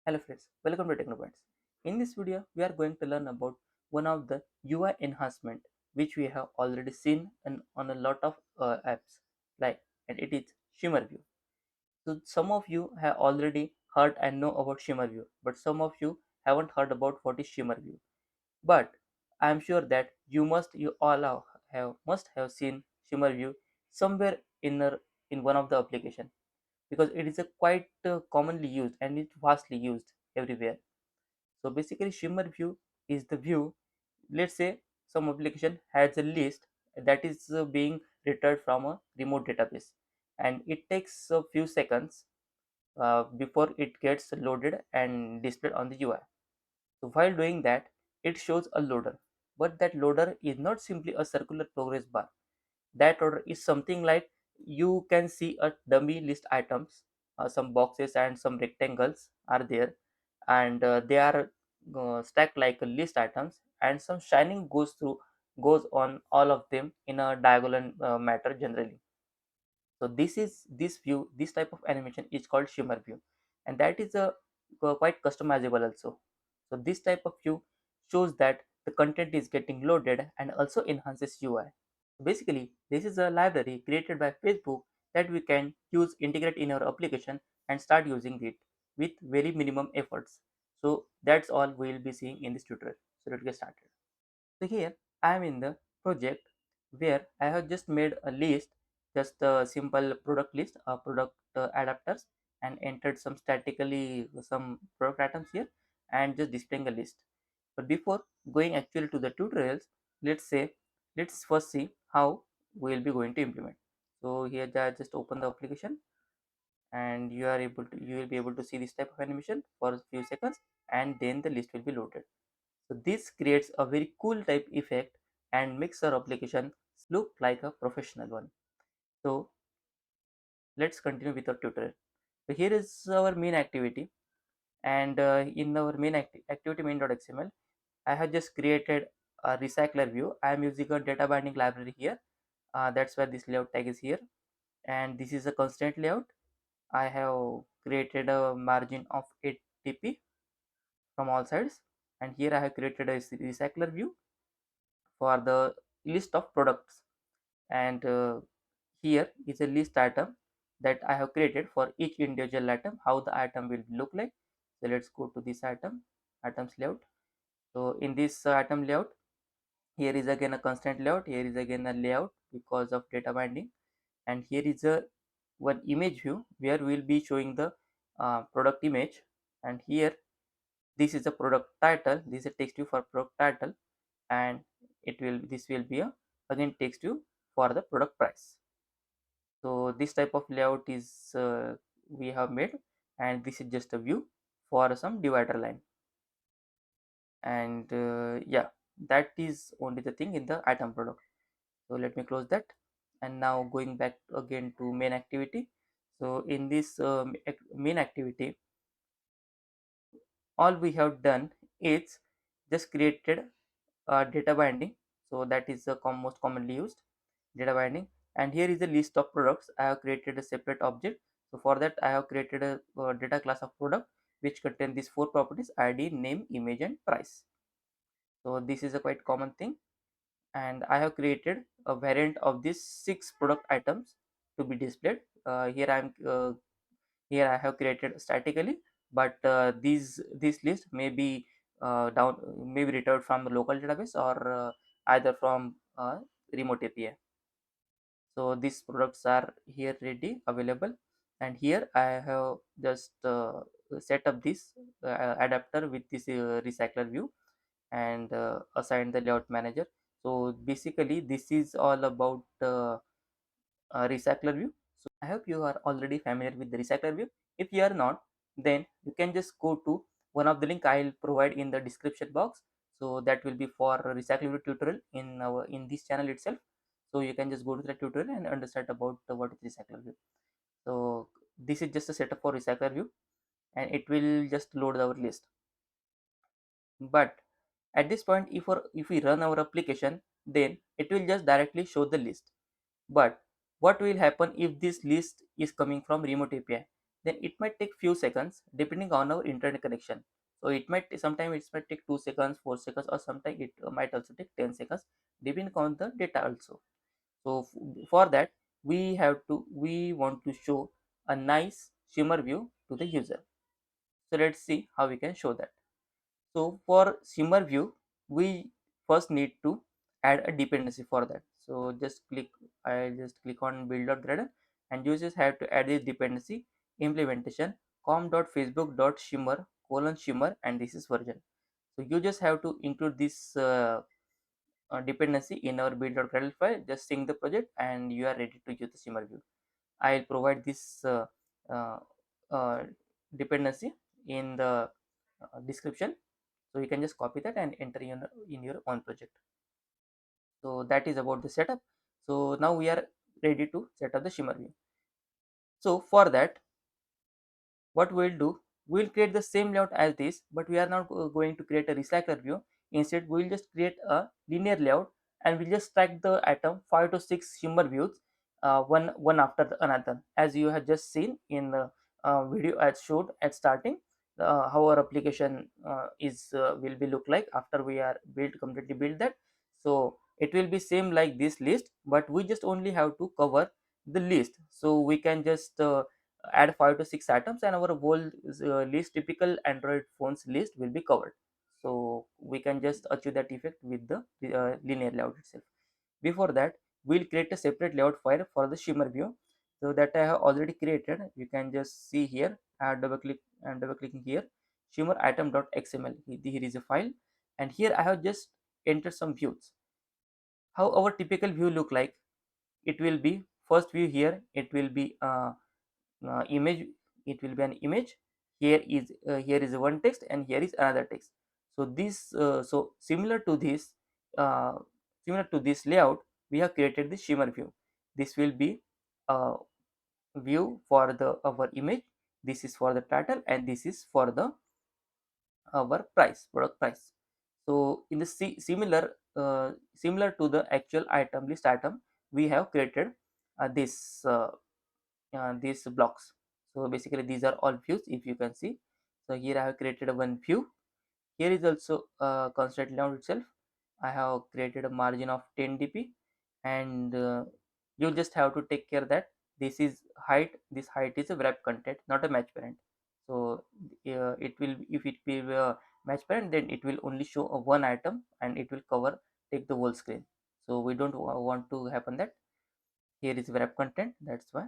Hello friends, welcome to Technopoints. In this video, we are going to learn about one of the UI enhancement which we have already seen on a lot of apps, like, and it is ShimmerView. So some of you have already heard and know about ShimmerView, but some of you haven't heard about what is ShimmerView. But I am sure that you all must have seen ShimmerView somewhere in one of the application, because it is a quite commonly used and it's vastly used everywhere. So basically, Shimmer view is the view. Let's say some application has a list that is being retrieved from a remote database, and it takes a few seconds before it gets loaded and displayed on the UI. So while doing that, it shows a loader, but that loader is not simply a circular progress bar. That order is something like you can see a dummy list items, some boxes and some rectangles are there, and they are stacked like a list items, and some shining goes on all of them in a diagonal matter generally. So this type of animation is called shimmer view, and that is a quite customizable also. So this type of view shows that the content is getting loaded and also enhances UI. Basically, this is a library created by Facebook that we can use, integrate in our application and start using it with very minimum efforts. So that's all we will be seeing in this tutorial. So let's get started. So here I am in the project where I have just made a list, just a simple product list, product adapters, and entered some statically some product items here and just displaying a list. But before going actually to the tutorials, let's say let's first see how we will be going to implement. So here I just open the application, and you will be able to see this type of animation for a few seconds, and then the list will be loaded. So this creates a very cool type effect and makes our application look like a professional one. So let's continue with our tutorial. So here is our main activity, and in our main activity main.xml, I have just created a recycler view. I am using a data binding library here. That's why this layout tag is here, and this is a constant layout. I have created a margin of 8 dp from all sides, and here I have created a recycler view for the list of products, and here is a list item that I have created for each individual item, how the item will look like. So let's go to this items layout. So in this item layout, here is again a constant layout, here is again a layout because of data binding, and here is a one image view where we will be showing the product image, and here this is the product title, this is a text view for product title, and this will be a again text view for the product price. So this type of layout is we have made, and this is just a view for some divider line, and yeah, that is only the thing in the item product. So let me close that, and now going back again to main activity. So in this main activity, all we have done is just created data binding. So that is the most commonly used data binding, and here is a list of products. I have created a separate object. So for that I have created a data class of product which contain these four properties: id, name, image, and price. So this is a quite common thing, and I have created a variant of these six product items to be displayed. Here I have created statically, but this list may be may be retrieved from the local database, or either from remote API. So these products are here ready available, and here I have just set up this adapter with this recycler view, and assign the layout manager. So basically this is all about recycler view. So I hope you are already familiar with the recycler view. If you are not, then you can just go to one of the link I'll provide in the description box. So that will be for recycler view tutorial in this channel itself. So you can just go to the tutorial and understand about what is recycler view. So this is just a setup for recycler view, and it will just load our list. But at this point, if we run our application, then it will just directly show the list. But what will happen if this list is coming from remote API? then it might take few seconds depending on our internet connection. So it might sometimes it might take 2 seconds, 4 seconds, or sometimes it might also take 10 seconds depending on the data also. So for that we want to show a nice shimmer view to the user. So let's see how we can show that. So for shimmer view, we first need to add a dependency for that. So I just click on build.gradle, and you just have to add this dependency implementation com.facebook.shimmer colon shimmer, and this is version. So you just have to include this dependency in our build.gradle file. Just sync the project and you are ready to use the shimmer view. I'll provide this uh, uh, dependency in the description, so you can just copy that and enter in your own project. So that is about the setup. So now we are ready to set up the shimmer view. So for that, what we'll do, we'll create the same layout as this, but we are not going to create a recycler view. Instead, we'll just create a linear layout, and we'll just stack the item 5 to 6 shimmer views, one after the another, as you have just seen in the video I showed at starting. How our application is will be look like after we are completely built that. So it will be same like this list, but we just only have to cover the list. So we can just add 5 to 6 items, and our whole list, typical Android phones list, will be covered. So we can just achieve that effect with the linear layout itself. Before that, we'll create a separate layout file for the shimmer view. So that I have already created. You can just see here. I have double clicking here, shimmer item.xml. Here is a file, and here I have just entered some views. How our typical view look like? It will be first view here. It will be image. It will be an image. Here is one text, and here is another text. So this similar to this, uh, layout, we have created the shimmer view. This will be a view for the our image. This is for the title, and this is for the our product price. So in the similar to the actual item list item, we have created these blocks. So basically these are all views, if you can see. So here I have created one view. Here is also a constraint layout itself. I have created a margin of 10 dp, and you just have to take care that this height is a wrap content, not a match parent. So it will, if it be a match parent, then it will only show a one item, and it will take the whole screen. So we don't want to happen that. Here is wrap content, that's why.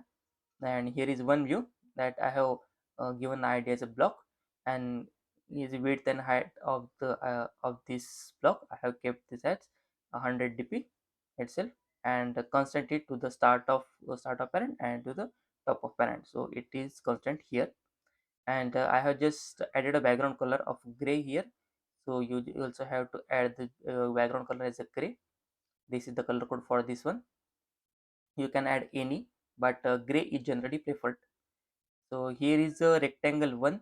And here is one view that I have given ID as a block, and is width and height of this block. I have kept this as 100 dp itself, and constant it to the start of parent and to the top of parent. So it is constant here, and I have just added a background color of gray here. So you also have to add the background color as a gray. This is the color code for this one. You can add any, but gray is generally preferred. So here is a rectangle one.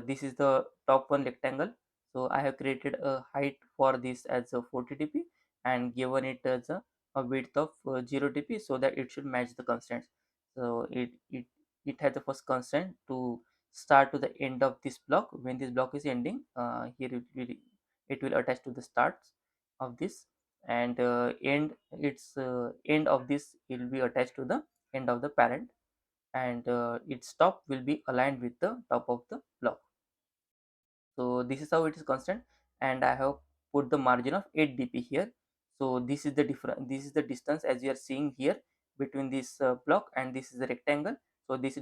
This is the top one rectangle. So I have created a height for this as a 40 dp, and given it as a width of 0 dp, so that it should match the constraints. So it has the first constraint to start to the end of this block. When this block is ending, here it will attach to the starts of this, and end of this will be attached to the end of the parent, and its top will be aligned with the top of the block. So this is how it is constant, and I have put the margin of 8 dp here. So this is the difference, this is the distance, as you are seeing here, between this block and this is the rectangle. So this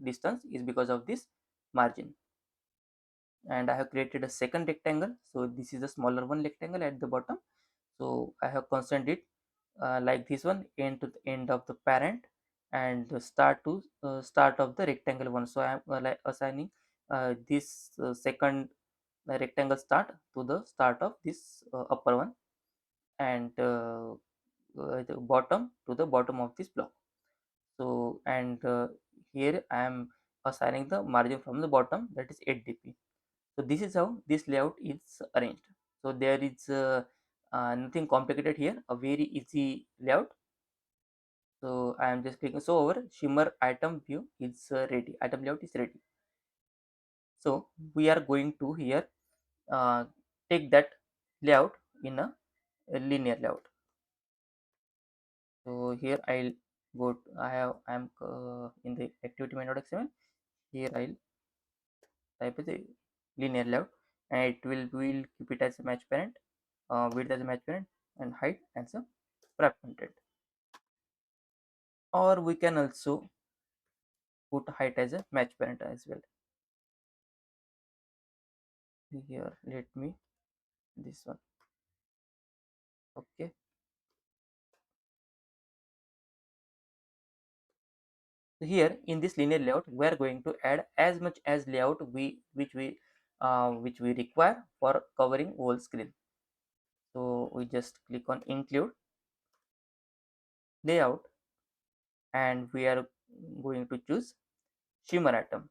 distance is because of this margin. And I have created a second rectangle. So this is the smaller one rectangle at the bottom. So I have constant it like this one, end to the end of the parent, and the start of the rectangle one. So I am like assigning this second rectangle start to the start of this upper one, and the bottom to the bottom of this block. So and here I am assigning the margin from the bottom, that is 8 dp. So this is how this layout is arranged. So there is nothing complicated here, a very easy layout. So I am just clicking. So our Shimmer item view is ready. Item layout is ready. So we are going to here uh, take that layout in a linear layout. So here I'll go. I am in the activity main.xml. Here I'll type the linear layout, and it will keep it as a match parent, width as a match parent, and height as a wrap content. Or we can also put height as a match parent as well. Here, let me this one. Okay. So here in this linear layout, we are going to add as much as layout which we require for covering whole screen. So we just click on include layout, and we are going to choose shimmer atom.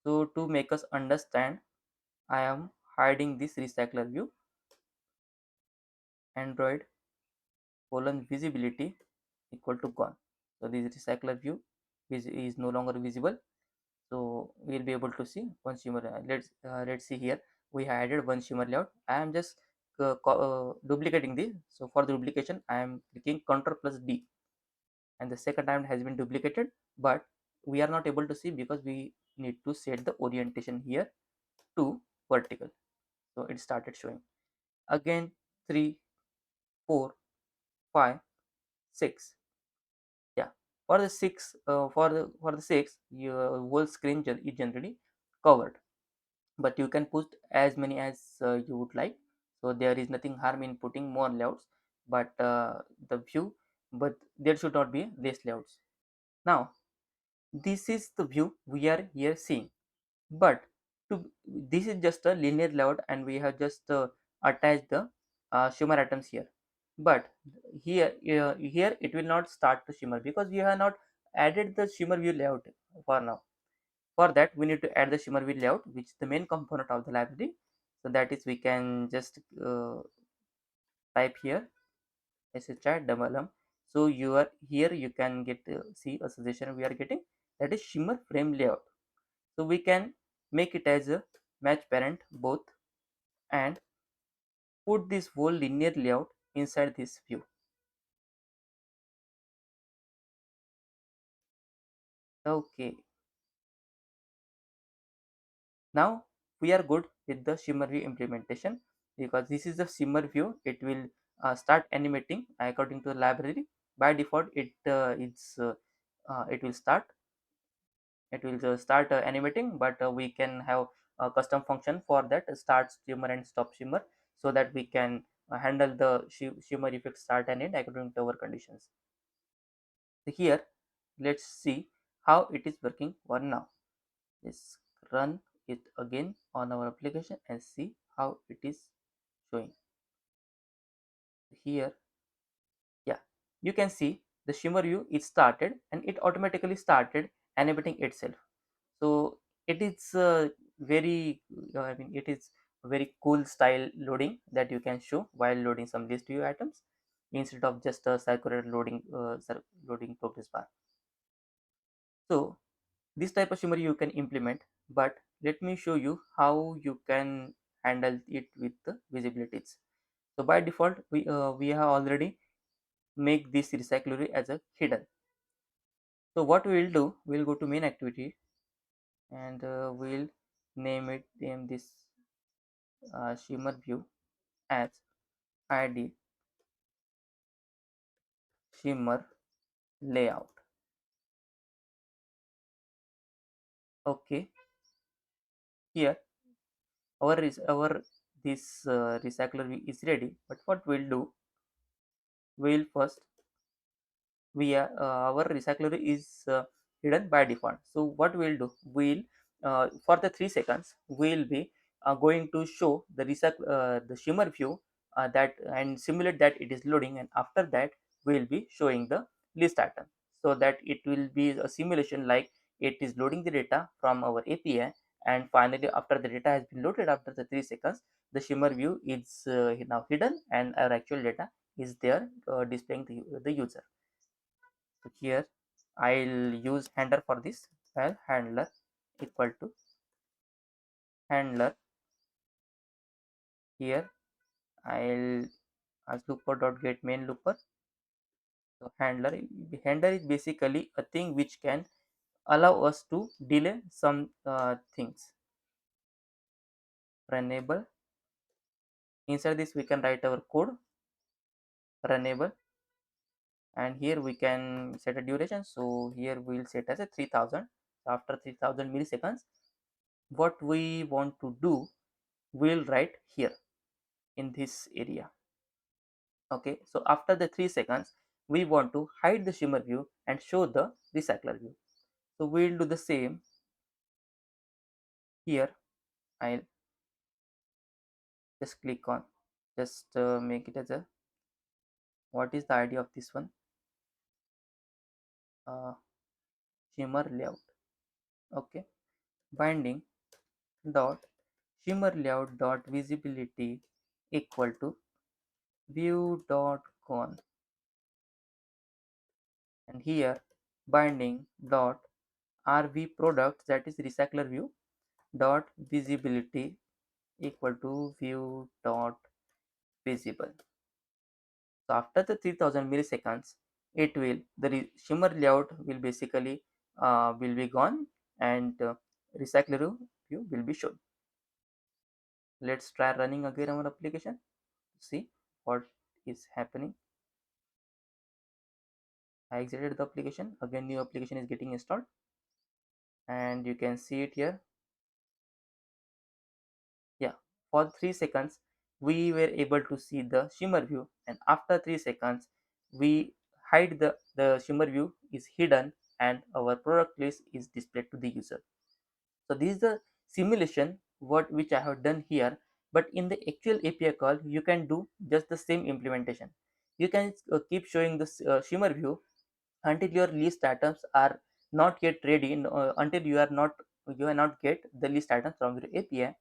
So to make us understand, I am hiding this recycler view, Android colon visibility equal to gone. So this recycler view is no longer visible. So we'll be able to see one shimmer. Let's see here. We have added one shimmer layout. I am just duplicating this. So for the duplication, I am clicking Ctrl plus D, and the second time has been duplicated, but we are not able to see because we need to set the orientation here to vertical. So it started showing again 3, 4, 5, 6. Yeah, for the 6, for the 6, your whole screen is generally covered, but you can put as many as you would like. So there is nothing harm in putting more layouts, but the view, but there should not be less layouts. Now this is the view we are here seeing, but this is just a linear layout, and we have just attached the shimmer atoms here. But here it will not start to shimmer because we have not added the shimmer view layout for now. For that we need to add the shimmer view layout, which is the main component of the library. So that is, we can just type here sh so you are here, you can get see a suggestion we are getting, that is shimmer frame layout. So we can make it as a match parent both, and put this whole linear layout inside this view. Okay, now we are good with the shimmer view implementation, because this is the shimmer view. It will start animating according to the library. By default it will start animating, but we can have a custom function for that, start shimmer and stop shimmer, so that we can handle the shimmer effect start and end according to our conditions. So here let's see how it is working for now. Let's run it again on our application and see how it is showing. Here, yeah, you can see the shimmer view is started, and it automatically started animating itself. So it is very I mean, it is very cool style loading that you can show while loading some list view items, instead of just a circular loading progress bar. So this type of shimmer you can implement, but let me show you how you can handle it with the visibilities. So by default we have already make this recycler as a hidden. So what we will do, we'll go to main activity, and we'll name this shimmer view as id shimmer layout. Okay, here our this recycler is ready, but what we'll do, we'll first our recycler is hidden by default. So what we'll do, we'll for the 3 seconds we'll be going to show the shimmer view, that and simulate that it is loading, and after that we'll be showing the list item, so that it will be a simulation like it is loading the data from our API, and finally after the data has been loaded after the 3 seconds, the shimmer view is now hidden and our actual data is there displaying the user. So here I'll use handler for this. Well, handler equal to handler. Here I'll as looper dot get main looper. So handler is basically a thing which can allow us to delay some things. Runnable. Inside this we can write our code. Runnable, and here we can set a duration. So here we'll set as a 3000. So after 3000 milliseconds, what we want to do, we'll write here in this area. Okay, so after the 3 seconds, we want to hide the shimmer view and show the recycler view. So we'll do the same here. I'll just click on, just make it as a, what is the idea of this one? uh, Shimmer layout. Okay, binding dot shimmer layout dot visibility equal to view dot con, and here binding dot rv product, that is recycler view, dot visibility equal to view dot visible. So after the 3000 milliseconds, it will, the shimmer layout will basically will be gone, and recycler view will be shown. Let's try running again our application to see what is happening. I exited the application. Again, new application is getting installed, and you can see it here. Yeah, for 3 seconds we were able to see the shimmer view, and after 3 seconds we hide the shimmer view is hidden, and our product list is displayed to the user. So this is the simulation what which I have done here, but in the actual API call you can do just the same implementation. You can keep showing the shimmer view until your list items are not yet ready, until you are not get the list items from your API,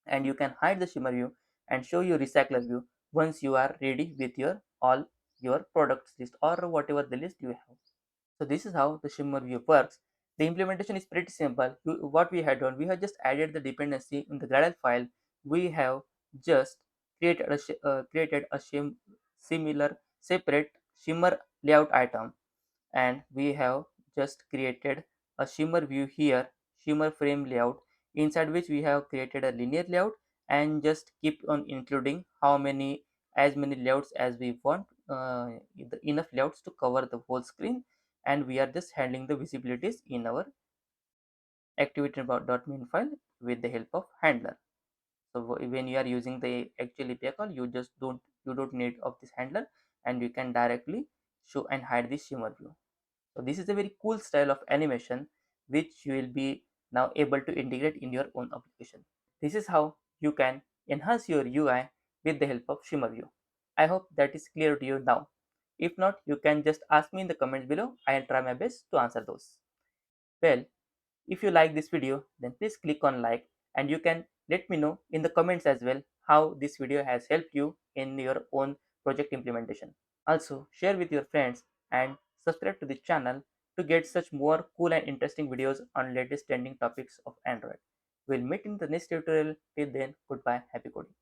and you can hide the shimmer view and show your recycler view once you are ready with your all your products list or whatever the list you have. So this is how the shimmer view works. The implementation is pretty simple. What we had done, we have just added the dependency in the Gradle file. We have just created a similar separate shimmer layout item, and we have just created a shimmer view here, shimmer frame layout, inside which we have created a linear layout, and just keep on including how many, as many layouts as we want, enough layouts to cover the whole screen, and we are just handling the visibilities in our activity.main file with the help of handler. So when you are using the actual API call, you don't need of this handler, and you can directly show and hide the shimmer view. So this is a very cool style of animation which you will be now able to integrate in your own application. This is how you can enhance your UI with the help of ShimmerView. I hope that is clear to you now. If not, you can just ask me in the comments below. I'll try my best to answer those. Well, if you like this video, then please click on like, and you can let me know in the comments as well how this video has helped you in your own project implementation. Also, share with your friends and subscribe to the channel to get such more cool and interesting videos on latest trending topics of Android. We'll meet in the next tutorial. Till then, goodbye, happy coding.